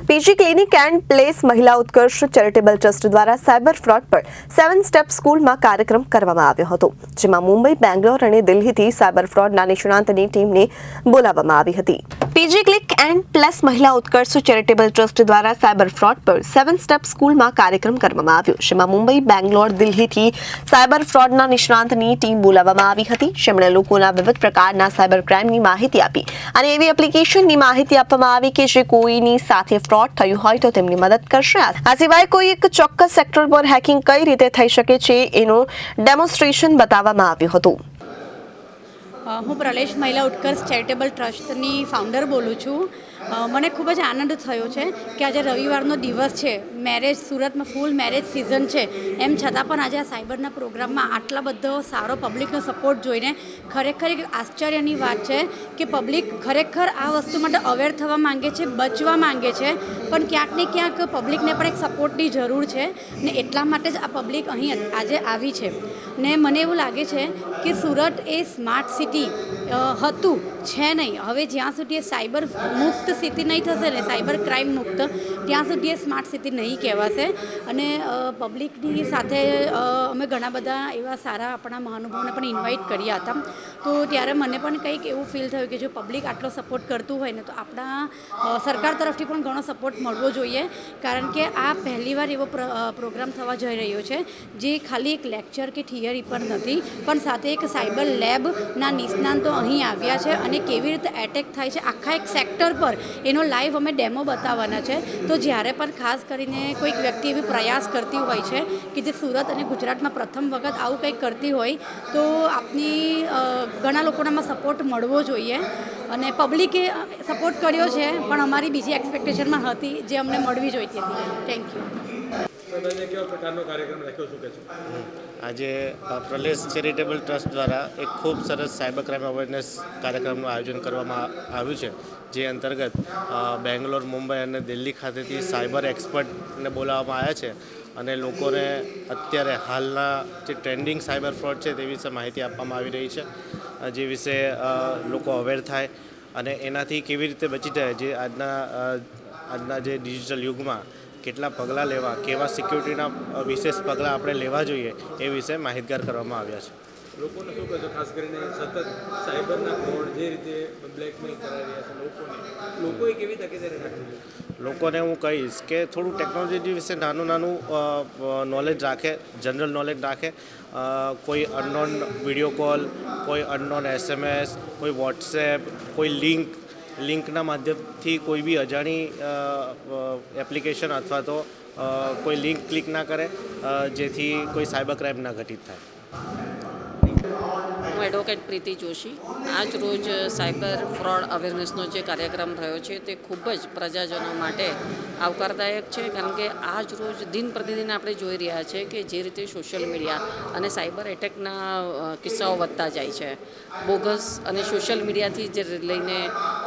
PG clinic and place મહિલા ઉત્કર્ષ charitable trust દ્વારા cyber fraud પર 7 સ્ટેપ સ્કૂલમાં કાર્યક્રમ કરવામાં આવ્યો હતો, જેમાં મુંબઈ, બેંગ્લોર અને દિલ્હીથી સાયબર ફ્રોડના નિષ્ણાતની ટીમને બોલાવવામાં આવી હતી. પીજી ક્લિનિક એન્ડ પ્લેસ મહિલા ઉત્કર્ષ ચેરિટેબલ ટ્રસ્ટ દ્વારા સાયબર ફ્રોડ પર 7 સ્ટેપ સ્કૂલમાં કાર્યક્રમ કરવામાં આવ્યો, જેમાં મુંબઈ, બેંગ્લોર, દિલ્હીથી સાયબર ફ્રોડના નિષ્ણાતની ટીમ બોલાવવામાં આવી હતી. જેમણે લોકોના વિવિધ પ્રકારના સાયબર ક્રાઇમની માહિતી આપી અને એવી એપ્લિકેશનની માહિતી આપવામાં આવી કે જે કોઈની સાથે ફ્રોડ થયું હોય તો તેમની મદદ કરશે. આ સિવાય કોઈ એક ચોક્કસ સેક્ટર પર હેકિંગ કઈ રીતે થઈ શકે છે એનું ડેમોન્સ્ટ્રેશન બતાવવામાં આવ્યું હતું. હું પ્રલેશ મહિલા ઉત્કર્ષ ચેરિટેબલ ટ્રસ્ટની ફાઉન્ડર બોલું છું. મને ખૂબ જ આનંદ થયો છે કે આજે રવિવારનો દિવસ છે, મેરેજ સુરતમાં ફૂલ મેરેજ સિઝન છે, એમ છતાં પણ આજે આ સાયબરના પ્રોગ્રામમાં આટલા બધો સારો પબ્લિકનો સપોર્ટ જોઈને ખરેખર એક આશ્ચર્યની વાત છે કે પબ્લિક ખરેખર આ વસ્તુ માટે અવેર થવા માંગે છે, બચવા માંગે છે, પણ ક્યાંક ને ક્યાંક પબ્લિકને પણ એક સપોર્ટની જરૂર છે ને એટલા માટે જ આ પબ્લિક અહીં આજે આવી છે. ને મને એવું લાગે છે કે સુરત એ સ્માર્ટ સિટી હતું છે નહીં, હવે જ્યાં સુધી સાયબર મુક્ત સિટી નહીં થશે ને સાયબર ક્રાઇમ મુક્ત, ત્યાં સુધી એ સ્માર્ટ સિટી નહીં કહેવાશે. અને પબ્લિકની સાથે અમે ઘણા બધા એવા સારા આપણા મહાનુભાવોને પણ ઇન્વાઇટ કર્યા હતા, તો ત્યારે મને પણ કંઈક એવું ફીલ થયું કે જો પબ્લિક આટલો સપોર્ટ કરતું હોય ને તો આપણા સરકાર તરફથી પણ ઘણો સપોર્ટ મળવો જોઈએ, કારણ કે આ પહેલીવાર એવો પ્રોગ્રામ થવા જઈ રહ્યો છે જે ખાલી એક લેક્ચર કે થિયરી પર નથી, પણ સાથે એક સાયબર લેબના નિષ્ણાંતો અહીં આવ્યા છે અને કેવી રીતે એટેક થાય છે આખા એક સેક્ટર પર એનો લાઈવ અમે ડેમો બતાવવાના છે. તો જ્યારે પણ ખાસ કરીને કોઈક વ્યક્તિ એવી પ્રયાસ કરતી હોય છે કે જે સુરત અને ગુજરાતમાં પ્રથમ વખત આવું કંઈક કરતી હોય તો આપની ઘણા લોકોનામાં સપોર્ટ મળવો જોઈએ. અને પબ્લિકે સપોર્ટ કર્યો છે, પણ અમારી બીજી એક્સપેક્ટેશનમાં હતી જે અમને મળવી જોઈતી હતી. Thank you. આજે પ્રલેશ ચેરિટેબલ ટ્રસ્ટ દ્વારા એક ખૂબ સરસ સાયબર ક્રાઇમ અવેરનેસ કાર્યક્રમનું આયોજન કરવામાં આવ્યું છે, જે અંતર્ગત બેંગ્લોર, મુંબઈ અને દિલ્હી ખાતેથી સાયબર એક્સપર્ટને બોલાવવામાં આવ્યા છે અને લોકોને અત્યારે હાલના જે ટ્રેન્ડિંગ સાયબર ફ્રોડ છે તે વિશે માહિતી આપવામાં આવી રહી છે, જે વિશે લોકો અવેર થાય અને એનાથી કેવી રીતે બચી જાય, જે આજના જે ડિજિટલ યુગમાં કેટલા પગલાં લેવા, કેવા સિક્યુરિટીના વિશેષ પગલાં આપણે લેવા જોઈએ એ વિશે માહિતગાર કરવામાં આવ્યા છે. લોકોને શું કહેશો, ખાસ કરીને સતત સાયબરના ફ્રોડ જે રીતે બ્લેકમેલ કરાવી રહ્યા છે લોકોએ કેવી તકેદારી રાખવી જોઈએ? લોકોને હું કહીશ કે થોડું ટેકનોલોજી વિશે નાનું નોલેજ રાખે, જનરલ નોલેજ રાખે. કોઈ અનનોન વિડીયો કોલ, કોઈ અનનોન SMS, કોઈ વોટ્સએપ, કોઈ લિંકના માધ્યમથી કોઈ બી અજાણી એપ્લિકેશન અથવા તો કોઈ લિંક ક્લિક ના કરે, જેથી કોઈ સાયબર ક્રાઇમ ના ઘટિત થાય. હું એડવોકેટ પ્રીતિ જોશી. આજ રોજ સાયબર ફ્રોડ અવેરનેસનો જે કાર્યક્રમ થયો છે તે ખૂબ જ પ્રજાજનો માટે આવકારદાયક છે, કારણ કે આજ રોજ દિન પ્રતિદિન આપણે જોઈ રહ્યા છે કે જે રીતે સોશિયલ મીડિયા અને સાયબર એટેકના કિસ્સાઓ વધતા જાય છે. બોગસ અને સોશિયલ મીડિયાથી જે લઈને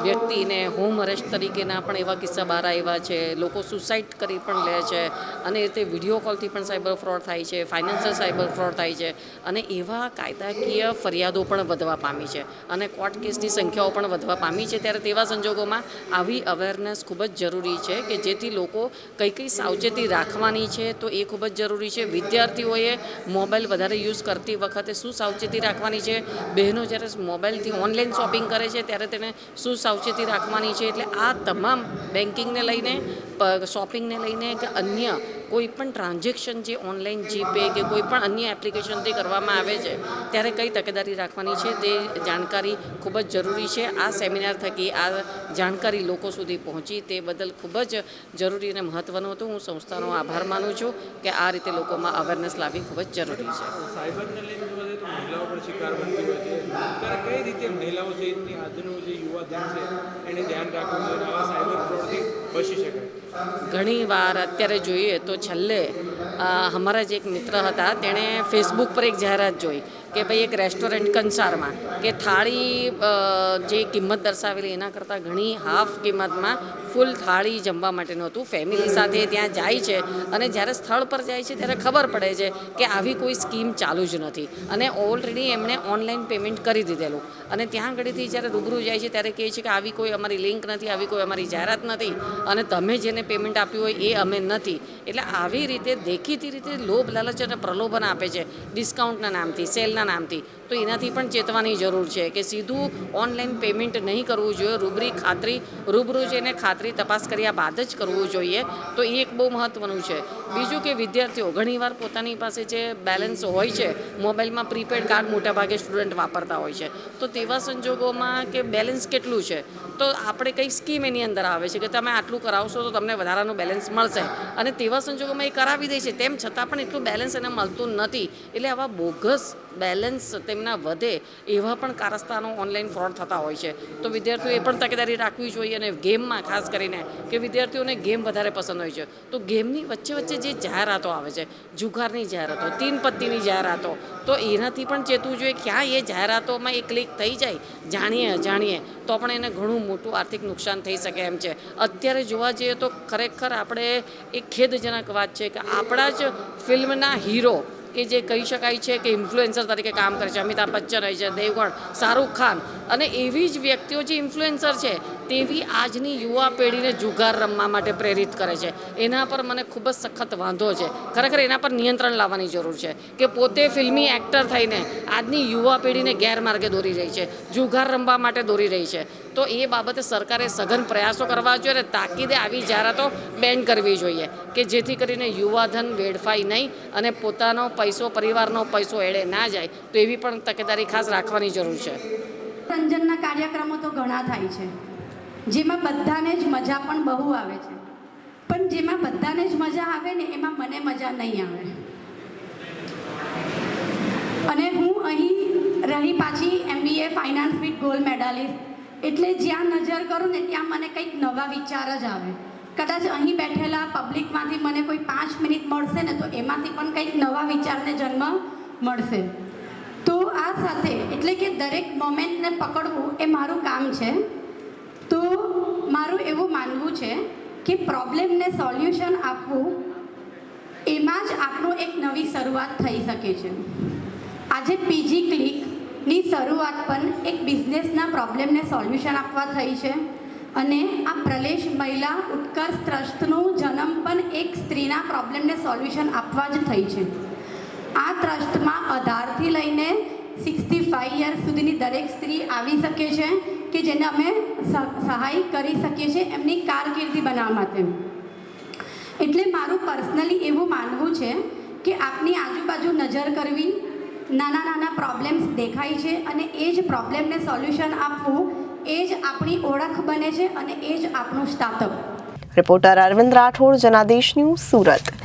વ્યક્તિને હોમ અરેસ્ટ તરીકેના પણ એવા કિસ્સા બહાર આવ્યા છે. લોકો સુસાઇડ કરી પણ લે છે અને એ રીતે વિડીયો કોલથી પણ સાયબર ફ્રોડ થાય છે, ફાઇનાન્શિયલ સાયબર ફ્રોડ થાય છે અને એવા કાયદાકીય ફરિયાદો પણ વધવા પામી છે અને કોર્ટ કેસની સંખ્યાઓ પણ વધવા પામી છે. ત્યારે તેવા સંજોગોમાં આવી અવેરનેસ ખૂબ જ જરૂરી છે કે જેથી લોકો કઈ સાવચેતી રાખવાની છે તો એ ખૂબ જ જરૂરી છે. વિદ્યાર્થીઓએ મોબાઈલ વધારે યુઝ કરતી વખતે શું સાવચેતી રાખવાની છે, બહેનો જ્યારે મોબાઈલથી ઓનલાઈન શોપિંગ કરે છે ત્યારે તેને શું સાવચેતી રાખવાની છે. એટલે આ તમામ બેન્કિંગને લઈને, શોપિંગને લઈને કે અન્ય કોઈ પણ ટ્રાન્ઝેક્શન જે ઓનલાઈન જીપે કે કોઈ પણ અન્ય એપ્લિકેશનથી કરવામાં આવે છે ત્યારે કઈ તકેદારી રાખવાની છે તે જાણકારી ખૂબ જ જરૂરી છે. આ સેમિનાર થકી આ જાણકારી લોકો સુધી પહોંચી તે બદલ ખૂબ જ જરૂરી અને મહત્ત્વનું હતું. હું સંસ્થાનો આભાર માનું છું કે આ રીતે લોકોમાં અવેરનેસ લાવવી ખૂબ જ જરૂરી છે. સાયબરને લઈને જોવા જઈએ તો મહિલાઓ પણ શિકાર બનતી હોય છે, ત્યારે કઈ રીતે મહિલાઓ સહિતની આજનું જે યુવા ધન છે એને ધ્યાન રાખવું જોઈએ, આવા સાયબર ફ્રોડથી બચી શકાય? ઘણી વાર અત્યારે જોઈએ તો છેલ્લે અમારા જ એક મિત્ર હતા, તેણે ફેસબુક પર એક જાહેરાત જોઈ કે ભાઈ એક રેસ્ટોરન્ટ કંસારમાં કે થાળી જે કિંમત દર્શાવેલી એના કરતાં ઘણી હાફ કિંમતમાં ફૂલ થાળી જમવા માટેનું હતું. ફેમિલી સાથે ત્યાં જાય છે અને જ્યારે સ્થળ પર જાય છે ત્યારે ખબર પડે છે કે આવી કોઈ સ્કીમ ચાલુ જ નથી અને ઓલરેડી એમણે ઓનલાઈન પેમેન્ટ કરી દીધેલું અને ત્યાં આગળથી જ્યારે રૂબરૂ જાય છે ત્યારે કહે છે કે આવી કોઈ અમારી લિંક નથી, આવી કોઈ અમારી જાહેરાત નથી અને તમે જેને પેમેન્ટ આપ્યું હોય એ અમે નથી. એટલે આવી રીતે દેખીતી રીતે લોભ લાલચ અને પ્રલોભન આપે છે ડિસ્કાઉન્ટના નામથી, સેલના નામથી. તો એનાથી પણ ચેતવાની જરૂર છે કે સીધું ઓનલાઈન પેમેન્ટ નહીં કરવું જોઈએ, રૂબરૂ જઈને ખાતરી તપાસ કર્યા બાદ જ કરવું જોઈએ. તો એ એક બહુ મહત્ત્વનું છે. બીજું કે વિદ્યાર્થીઓ ઘણીવાર પોતાની પાસે જે બેલેન્સ હોય છે, મોબાઈલમાં પ્રીપેડ કાર્ડ મોટાભાગે સ્ટુડન્ટ વાપરતા હોય છે, તો તેવા સંજોગોમાં કે બેલેન્સ કેટલું છે તો આપણે કઈ સ્કીમ એની અંદર આવે છે કે તમે આટલું કરાવશો તો તમને વધારાનું બેલેન્સ મળશે અને તેવા સંજોગોમાં એ કરાવી દે છે, તેમ છતાં પણ એટલું બેલેન્સ એને મળતું નથી. એટલે આવા બોગસ બેલેન્સ તેમના વધે એવા પણ કારસ્તાનો ઓનલાઈન ફ્રોડ થતા હોય છે. તો વિદ્યાર્થીઓએ એ પણ તકેદારી રાખવી જોઈએ અને ગેમમાં ખાસ કરીને કે વિદ્યાર્થીઓને ગેમ વધારે પસંદ હોય છે તો ગેમની વચ્ચે જે જાહેરાતો આવે છે, જુગારની જાહેરાતો, તીન પત્તીની જાહેરાતો, તો એનાથી પણ ચેતવું જોઈએ. ક્યાં એ જાહેરાતોમાં એ ક્લિક થઈ જાય જાણીએ અજાણીએ તો પણ એને ઘણું મોટું આર્થિક નુકસાન થઈ શકે એમ છે. અત્યારે જોવા જઈએ તો ખરેખર આપણે એક ખેદજનક વાત છે કે આપણા જ ફિલ્મના હીરો કે જે કહી શકાય છે કે ઇન્ફ્લુએન્સર તરીકે કામ કરે છે, અમિતાભ બચ્ચન હોય છે, દેવગણ, શાહરૂખ ખાન, અને એવી જ વ્યક્તિઓ જે ઇન્ફ્લુએન્સર છે તેવી આજની યુવા પેઢીને જુગાર રમવા માટે પ્રેરિત કરે છે. એના પર મને ખૂબ જ સખત વાંધો છે. ખરેખર એના પર નિયંત્રણ લાવવાની જરૂર છે કે પોતે ફિલ્મી એક્ટર થઈને આજની યુવા પેઢીને ગેરમાર્ગે દોરી રહી છે, જુગાર રમવા માટે દોરી રહી છે. તો એ બાબતે સરકારે સઘન પ્રયાસો કરવા જોઈએ અને તાકીદે આવી જાહેરાતો બેન કરવી જોઈએ કે જેથી કરીને યુવાધન વેડફાય નહીં અને પોતાનો પૈસો, પરિવારનો પૈસો એળે ના જાય. તો એવી પણ તકેદારી ખાસ રાખવાની જરૂર છે. મનોરંજનના કાર્યક્રમો તો ઘણા થાય છે જેમાં બધાને જ મજા પણ બહુ આવે છે, પણ જેમાં બધાને જ મજા આવે ને એમાં મને મજા નહીં આવે. અને હું અહીં રહી પાછી MBA finance with gold medallist, એટલે જ્યાં નજર કરું ને ત્યાં મને કંઈક નવા વિચાર જ આવે. કદાચ અહીં બેઠેલા પબ્લિકમાંથી મને કોઈ 5 મિનિટ મળશે ને તો એમાંથી પણ કંઈક નવા વિચારને જન્મ મળશે. તો આ સાથે એટલે કે દરેક મોમેન્ટને પકડવું એ મારું કામ છે. તો મારું એવું માનવું છે કે પ્રોબ્લેમને સોલ્યુશન આપવું એમાં જ આપણું એક નવી શરૂઆત થઈ શકે છે. આજે પીજી ક્લિકની શરૂઆત પણ એક બિઝનેસના પ્રોબ્લેમને સોલ્યુશન આપવા થઈ છે અને આ પ્રલેશ મહિલા ઉત્કર્ષ ટ્રસ્ટનો જન્મ પણ એક સ્ત્રીના પ્રોબ્લેમને સોલ્યુશન આપવા જ થઈ છે. આ ટ્રસ્ટમાં 18થી લઈને 65 યર્સ સુધીની દરેક સ્ત્રી આવી શકે છે કે જેને અમે સહાય કરી શકીએ છીએ એમની કારકિર્દી બનાવવા માટે. એટલે મારું પર્સનલી એવું માનવું છે કે આપની આજુબાજુ નજર કરવી, નાના નાના પ્રોબ્લેમ્સ દેખાય છે અને એ જ પ્રોબ્લેમને સોલ્યુશન આપવું એ જ આપણી ઓળખ બને છે અને એ જ આપણું startup. Reporter Arvind Rathod, Janadesh news, Surat.